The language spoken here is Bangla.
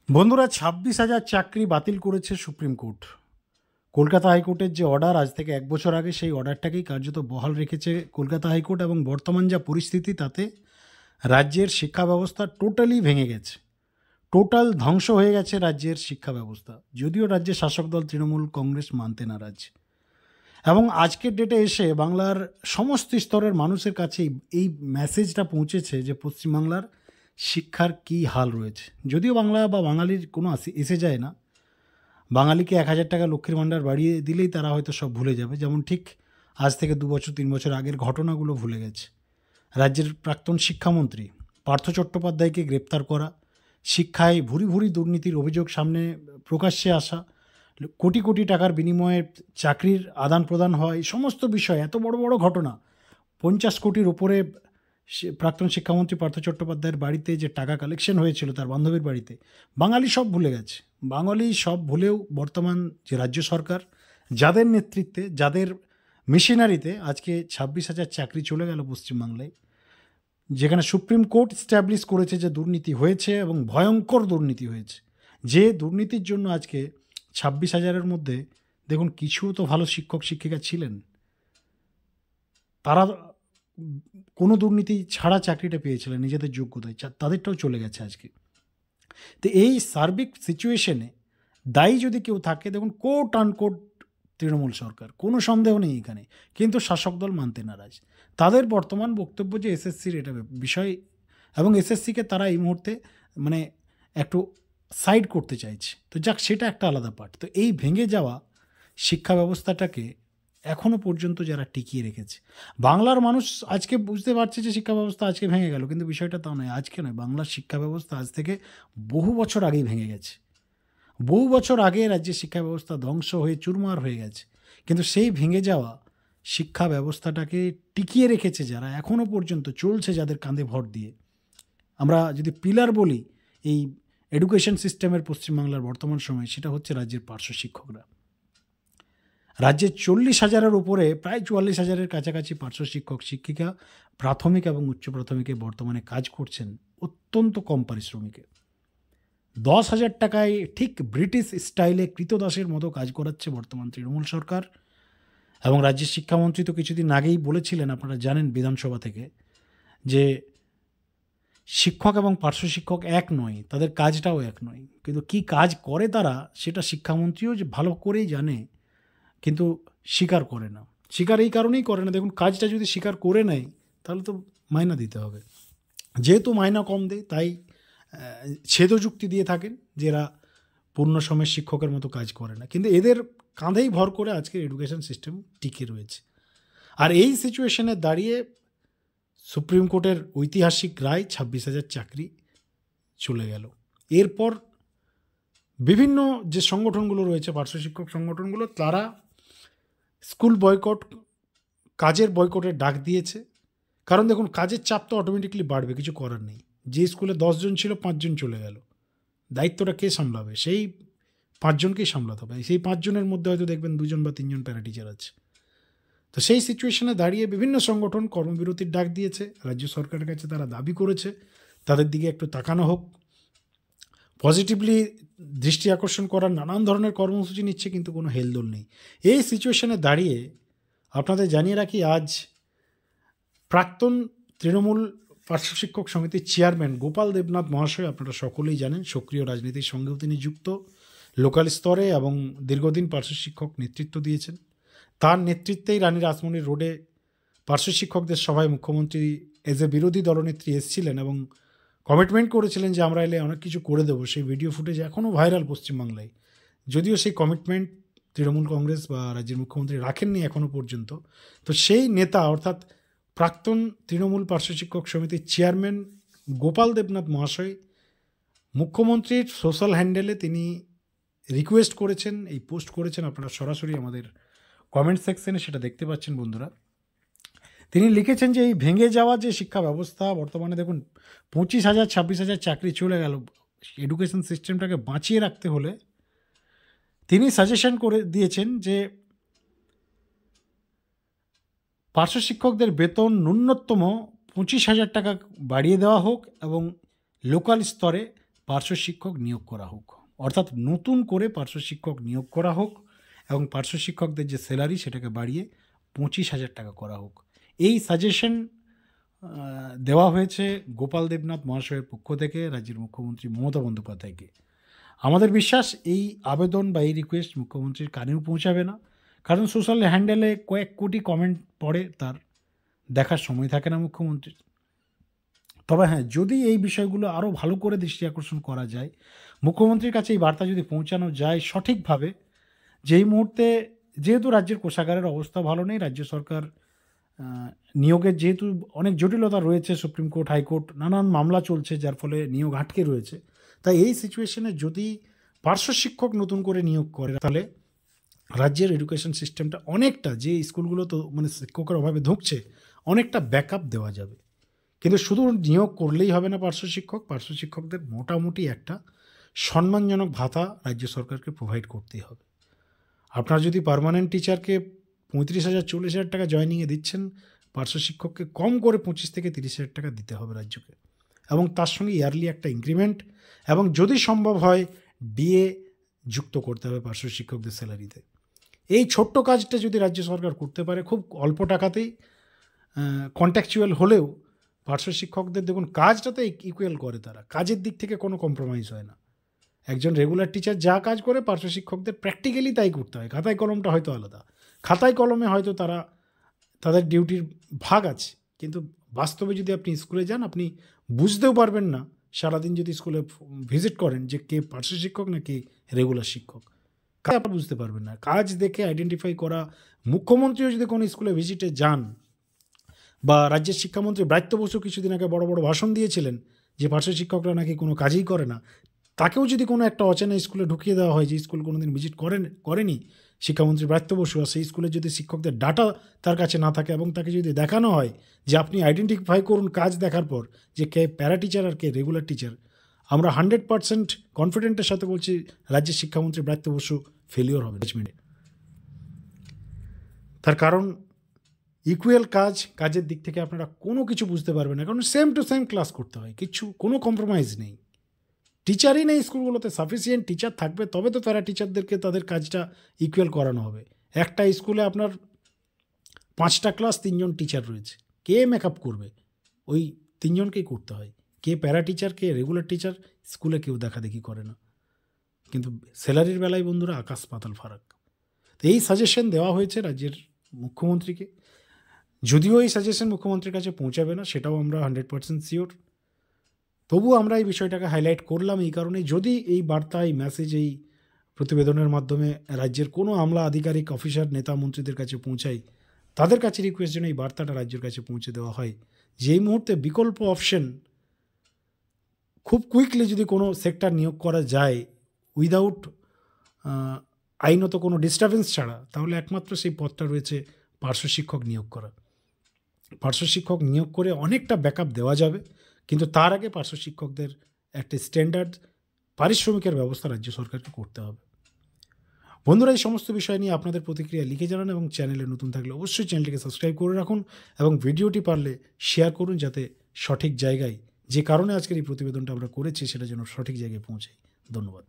বন্ধুরা, 26,000 চাকরি বাতিল করেছে সুপ্রিম কোর্ট। কলকাতা হাইকোর্টের যে অর্ডার আজ থেকে 1 বছর আগে, সেই অর্ডারটাকেই কার্যত বহাল রেখেছে কলকাতা হাইকোর্ট। এবং বর্তমান যা পরিস্থিতি, তাতে রাজ্যের শিক্ষা ব্যবস্থা টোটালি ভেঙে গেছে। টোটাল ধ্বংস হয়ে গেছে রাজ্যের শিক্ষা ব্যবস্থা, যদিও রাজ্যের শাসক দল তৃণমূল কংগ্রেস মানতে নারাজ। এবং আজকের ডেটে এসে বাংলার সমস্ত স্তরের মানুষের কাছে এই মেসেজটা পৌঁছেছে যে পশ্চিমবাংলার শিক্ষার কী হাল রয়েছে। যদিও বাংলা বা বাঙালির কোনো এসে যায় না, বাঙালিকে 1,000 টাকা লক্ষ্মীর ভাণ্ডার বাড়িয়ে দিলেই তারা হয়তো সব ভুলে যাবে, যেমন ঠিক আজ থেকে 2 বছর 3 বছর আগের ঘটনাগুলো ভুলে গেছে। রাজ্যের প্রাক্তন শিক্ষামন্ত্রী পার্থ চট্টোপাধ্যায়কে গ্রেপ্তার করা, শিক্ষায় ভুরি ভুরি দুর্নীতির অভিযোগ সামনে প্রকাশ্যে আসা, কোটি কোটি টাকার বিনিময়ে চাকরির আদান প্রদান হয়, এই সমস্ত বিষয়, এত বড় বড় ঘটনা, 50 কোটির ওপরে প্রাক্তন শিক্ষামন্ত্রী পার্থ চট্টোপাধ্যায়ের বাড়িতে যে টাকা কালেকশন হয়েছিল তার বান্ধবীর বাড়িতে, বাঙালি সব ভুলে গেছে। বাঙালি সব ভুলেও বর্তমান যে রাজ্য সরকার, যাদের নেতৃত্বে, যাদের মেশিনারিতে আজকে 26,000 চাকরি চলে গেল পশ্চিমবাংলায়, যেখানে সুপ্রিম কোর্ট স্ট্যাবলিশ করেছে যে দুর্নীতি হয়েছে এবং ভয়ঙ্কর দুর্নীতি হয়েছে। যে দুর্নীতির জন্য আজকে 26,000-এর মধ্যে দেখুন কিছুও তো ভালো শিক্ষক শিক্ষিকা ছিলেন, তারা কোনো দুর্নীতি ছাড়া চাকরিটা পেয়েছিলেন নিজেদের যোগ্যতায়, তাদেরটাও চলে গেছে আজকে। তো এই সার্বিক সিচুয়েশনে দায়ী যদি কেউ থাকে, দেখুন কোট আনকোট তৃণমূল সরকার, কোনো সন্দেহ নেই এখানে। কিন্তু শাসক দল মানতে নারাজ। তাদের বর্তমান বক্তব্য যে এসএসসির এটা বিষয়, এবং এসএসসিকে তারা এই মুহূর্তে মানে একটু সাইড করতে চাইছে। তো যাক, সেটা একটা আলাদা পার্ট। তো এই ভেঙে যাওয়া শিক্ষা ব্যবস্থাটাকে এখনও পর্যন্ত যারা টিকিয়ে রেখেছে, বাংলার মানুষ আজকে বুঝতে পারছে যে শিক্ষা ব্যবস্থা আজকে ভেঙে গেল, কিন্তু বিষয়টা তা নয়, আজকে নয়। বাংলার শিক্ষা ব্যবস্থা আজ থেকে বহু বছর আগেই ভেঙে গেছে। বহু বছর আগে রাজ্যের শিক্ষা ব্যবস্থা ধ্বংস হয়ে চুরমার হয়ে গেছে। কিন্তু সেই ভেঙে যাওয়া শিক্ষা ব্যবস্থাটাকে টিকিয়ে রেখেছে যারা, এখনও পর্যন্ত চলছে যাদের কাঁধে ভর দিয়ে। আমরা যদি পিলার বলি এই এডুকেশন সিস্টেমের পশ্চিমবাংলার বর্তমান সময়ে, সেটা হচ্ছে রাজ্যের পার্শ্ব শিক্ষকরা। রাজ্যের 40,000-এর উপরে, প্রায় 44,000-এর কাছাকাছি পার্শ্ব শিক্ষক শিক্ষিকা প্রাথমিক এবং উচ্চ প্রাথমিকে বর্তমানে কাজ করছেন অত্যন্ত কম পারিশ্রমিকে। 10,000 টাকায় ঠিক ব্রিটিশ স্টাইলে কৃতদাসের মতো কাজ করাচ্ছে বর্তমান তৃণমূল সরকার। এবং রাজ্যের শিক্ষামন্ত্রী তো কিছুদিন আগেই বলেছিলেন, আপনারা জানেন, বিধানসভা থেকে, যে শিক্ষক এবং পার্শ্ব শিক্ষক এক নয়, তাদের কাজটাও এক নয়। কিন্তু কি কাজ করে তারা, সেটা শিক্ষামন্ত্রীও যে ভালো করেই জানে, কিন্তু স্বীকার করে না। স্বীকার এই কারণেই করে না, দেখুন কাজটা যদি স্বীকার করে নেয় তাহলে তো মাইনা দিতে হবে। যেহেতু মাইনা কম দেয়, তাই ছেদযুক্তি দিয়ে থাকেন যে এরা পূর্ণ সময়ের শিক্ষকের মতো কাজ করে না। কিন্তু এদের কাঁধেই ভর করে আজকের এডুকেশন সিস্টেম টিকে রয়েছে। আর এই সিচুয়েশনে দাঁড়িয়ে সুপ্রিম কোর্টের ঐতিহাসিক রায়, 26,000 চাকরি চলে গেল। এরপর বিভিন্ন যে সংগঠনগুলো রয়েছে, পার্শ্ব শিক্ষক সংগঠনগুলো, তারা স্কুল বয়কট, কাজের বয়কটের ডাক দিয়েছে। কারণ দেখুন, কাজের চাপ তো অটোমেটিকলি বাড়বে, কিছু করার নেই। যে স্কুলে 10 জন ছিল, 5 জন চলে গেল, দায়িত্বটা কে সামলাবে? সেই 5 জনকেই সামলাতে হবে। সেই 5 জনের মধ্যে হয়তো দেখবেন 2 জন বা 3 জন প্যারা টিচার আছে। তো সেই সিচুয়েশনে দাঁড়িয়ে বিভিন্ন সংগঠন কর্মবিরতির ডাক দিয়েছে। রাজ্য সরকারের কাছে তারা দাবি করেছে তাদের দিকে একটু তাকানো হোক, পজিটিভলি দৃষ্টি আকর্ষণ করার নানান ধরনের কর্মসূচি নিচ্ছে, কিন্তু কোনো হেলদোল নেই। এই সিচুয়েশনে দাঁড়িয়ে আপনাদের জানিয়ে রাখি, আজ প্রাক্তন তৃণমূল পার্শ্ব শিক্ষক সমিতির চেয়ারম্যান গোপাল দেবনাথ মহাশয়, আপনারা সকলেই জানেন, সক্রিয় রাজনীতির সঙ্গেও তিনি যুক্ত, লোকাল স্তরে, এবং দীর্ঘদিন পার্শ্ব শিক্ষক নেতৃত্ব দিয়েছেন। তার নেতৃত্বেই রানী রাসমণি রোডে পার্শ্ব শিক্ষকদের সভায় মুখ্যমন্ত্রী এজ এ বিরোধী দলনেত্রী এসেছিলেন এবং কমিটমেন্ট করেছিলেন যে আমরা এলে অনেক কিছু করে দেবো। সেই ভিডিও ফুটেজ এখনও ভাইরাল পশ্চিমবাংলায়। যদিও সেই কমিটমেন্ট তৃণমূল কংগ্রেস বা রাজ্যের মুখ্যমন্ত্রী রাখেননি এখনও পর্যন্ত। তো সেই নেতা, অর্থাৎ প্রাক্তন তৃণমূল পার্শ্ব শিক্ষক সমিতির চেয়ারম্যান গোপাল দেবনাথ মহাশয়, মুখ্যমন্ত্রীর সোশ্যাল হ্যান্ডেলে তিনি রিকোয়েস্ট করেছেন, এই পোস্ট করেছেন, আপনারা সরাসরি আমাদের কমেন্ট সেকশনে সেটা দেখতে পাচ্ছেন বন্ধুরা। তিনি লিখেছেন যে এই ভেঙে যাওয়া যে শিক্ষা ব্যবস্থা, বর্তমানে দেখুন 25,000 26,000 চাকরি চলে গেল, এডুকেশন সিস্টেমটাকে বাঁচিয়ে রাখতে হলে তিনি সাজেশন করে দিয়েছেন যে পার্শ্ব শিক্ষকদের বেতন ন্যূনতম 25,000 টাকা বাড়িয়ে দেওয়া হোক এবং লোকাল স্তরে পার্শ্ব শিক্ষক নিয়োগ করা হোক, অর্থাৎ নতুন করে পার্শ্ব শিক্ষক নিয়োগ করা হোক এবং পার্শ্ব শিক্ষকদের যে স্যালারি সেটাকে বাড়িয়ে 25,000 টাকা করা হোক। এই সাজেশন দেওয়া হয়েছে গোপাল দেবনাথ মহাশয়ের পক্ষ থেকে রাজ্যের মুখ্যমন্ত্রী মমতা বন্দ্যোপাধ্যায়কে। আমাদের বিশ্বাস এই আবেদন বা এই রিকোয়েস্ট মুখ্যমন্ত্রীর কানেও পৌঁছাবে না, কারণ সোশ্যাল হ্যান্ডেলে কয়েক কোটি কমেন্ট পড়ে, তার দেখার সময় থাকে না মুখ্যমন্ত্রীর। তবে হ্যাঁ, যদি এই বিষয়গুলো আরও ভালো করে দৃষ্টি আকর্ষণ করা যায়, মুখ্যমন্ত্রীর কাছে এই বার্তা যদি পৌঁছানো যায় সঠিকভাবে, যেই মুহূর্তে যেহেতু রাজ্যের কোষাগারের অবস্থা ভালো নেই, রাজ্য সরকার নিয়োগের যেহেতু অনেক জটিলতা রয়েছে, সুপ্রিম কোর্ট হাইকোর্ট নানান মামলা চলছে, যার ফলে নিয়োগ আটকে রয়েছে, তাই এই সিচুয়েশনে যদি পার্শ্ব শিক্ষক নতুন করে নিয়োগ করে তাহলে রাজ্যের এডুকেশন সিস্টেমটা অনেকটা, যে স্কুলগুলো তো মানে শিক্ষকের অভাবে ধুঁকছে, অনেকটা ব্যাকআপ দেওয়া যাবে। কিন্তু শুধু নিয়োগ করলেই হবে না পার্শ্ব শিক্ষকদের মোটামুটি একটা সম্মানজনক ভাতা রাজ্য সরকারকে প্রোভাইড করতেই হবে। আপনারা যদি পার্মানেন্ট টিচারকে 35,000-40,000 টাকা জয়নিংয়ে দিচ্ছেন, পার্শ্ব শিক্ষককে কম করে 25 থেকে 30,000 টাকা দিতে হবে রাজ্যকে, এবং তার সঙ্গে ইয়ারলি একটা ইনক্রিমেন্ট, এবং যদি সম্ভব হয় ডিএ যুক্ত করতে হবে পার্শ্ব শিক্ষকদের স্যালারিতে। এই ছোট্ট কাজটা যদি রাজ্য সরকার করতে পারে, খুব অল্প টাকাতেই কন্ট্যাকচুয়াল হলেও পার্শ্ব শিক্ষকদের দেখুন কাজটাতে ইকুয়াল করে, তারা কাজের দিক থেকে কোনো কম্প্রোমাইজ হয় না। একজন রেগুলার টিচার যা কাজ করে পার্শ্ব শিক্ষকদের প্র্যাকটিক্যালি তাই করতে হয়। খাতায় কলমটা হয়তো আলাদা, খাতায় কলমে হয়তো তাদের ডিউটির ভাগ আছে, কিন্তু বাস্তবে যদি আপনি স্কুলে যান আপনি বুঝতেও পারবেন না, সারাদিন যদি স্কুলে ভিজিট করেন, যে কে পার্শ্ব শিক্ষক না কে রেগুলার শিক্ষক, কাজ আপনি বুঝতে পারবেন না। কাজ দেখে আইডেন্টিফাই করা, মুখ্যমন্ত্রীও যদি কোনো স্কুলে ভিজিটে যান, বা রাজ্যের শিক্ষামন্ত্রী ব্রাত্য বসু কিছুদিন আগে বড় বড় ভাষণ দিয়েছিলেন যে পার্শ্ব শিক্ষকরা নাকি কোনো কাজই করে না, তাকেও যদি কোনো একটা অচেনা স্কুলে ঢুকিয়ে দেওয়া হয় যে স্কুল কোনো দিন ভিজিট করেনি শিক্ষামন্ত্রী ব্রাত্য বসু, আর সেই স্কুলে যদি শিক্ষকদের ডাটা তার কাছে না থাকে এবং তাকে যদি দেখানো হয় যে আপনি আইডেন্টিফাই করুন কাজ দেখার পর যে কে প্যারা টিচার আর কে রেগুলার টিচার, আমরা 100% কনফিডেন্টের সাথে বলছি রাজ্যের শিক্ষামন্ত্রী ব্রাত্য বসু ফেলিওর হবে ম্যানেজমেন্টে। তার কারণ ইকুয়াল কাজের দিক থেকে আপনারা কোনো কিছু বুঝতে পারবেন না, কারণ সেম টু সেম ক্লাস করতে হয়, কোনো কম্প্রোমাইজ নেই। টিচারই নেই স্কুলগুলোতে, সাফিসিয়েন্ট টিচার থাকবে তবে তো প্যারা টিচারদেরকে তাদের কাজটা ইকুয়াল করানো হবে। একটা স্কুলে আপনার 5টা ক্লাস, 3জন টিচার রয়েছে, কে মেকআপ করবে? ওই 3জনকেই করতে হয়। কে প্যারা টিচার কে রেগুলার টিচার স্কুলে কেউ দেখাদেখি করে না, কিন্তু স্যালারির বেলায় বন্ধুরা আকাশ পাতাল ফারাক। তো এই সাজেশন দেওয়া হয়েছে রাজ্যের মুখ্যমন্ত্রীকে, যদিও এই সাজেশন মুখ্যমন্ত্রীর কাছে পৌঁছাবে না সেটাও আমরা 100% শিওর, তবুও আমরা এই বিষয়টাকে হাইলাইট করলাম এই কারণে, যদি এই বার্তা, এই মেসেজ, এই প্রতিবেদনের মাধ্যমে রাজ্যের কোনো আমলা আধিকারিক অফিসার নেতা মন্ত্রীদের কাছে পৌঁছায়, তাদের কাছে রিকোয়েস্ট যেন এই বার্তাটা রাজ্যের কাছে পৌঁছে দেওয়া হয় যে এই মুহূর্তে বিকল্প অপশন খুব কুইকলি যদি কোনো সেক্টর নিয়োগ করা যায় উইদাউট আইনত কোনো ডিস্টারবেন্স ছাড়া, তাহলে একমাত্র সেই পথটা রয়েছে পার্শ্ব শিক্ষক নিয়োগ করা। পার্শ্ব শিক্ষক নিয়োগ করে অনেকটা ব্যাকআপ দেওয়া যাবে, কিন্তু তার আগে পার্শ্ব শিক্ষকদের একটা স্ট্যান্ডার্ড পারিশ্রমিকের ব্যবস্থা রাজ্য সরকারকে করতে হবে। বন্ধুরা, এই সমস্ত বিষয় নিয়ে আপনাদের প্রতিক্রিয়া লিখে জানান, এবং চ্যানেলে নতুন থাকলে অবশ্যই চ্যানেলটিকে সাবস্ক্রাইব করে রাখুন, এবং ভিডিওটি পারলে শেয়ার করুন যাতে সঠিক জায়গায়, যে কারণে আজকের এই প্রতিবেদনটা আমরা করেছি সেটা যেন সঠিক জায়গায় পৌঁছায়। ধন্যবাদ।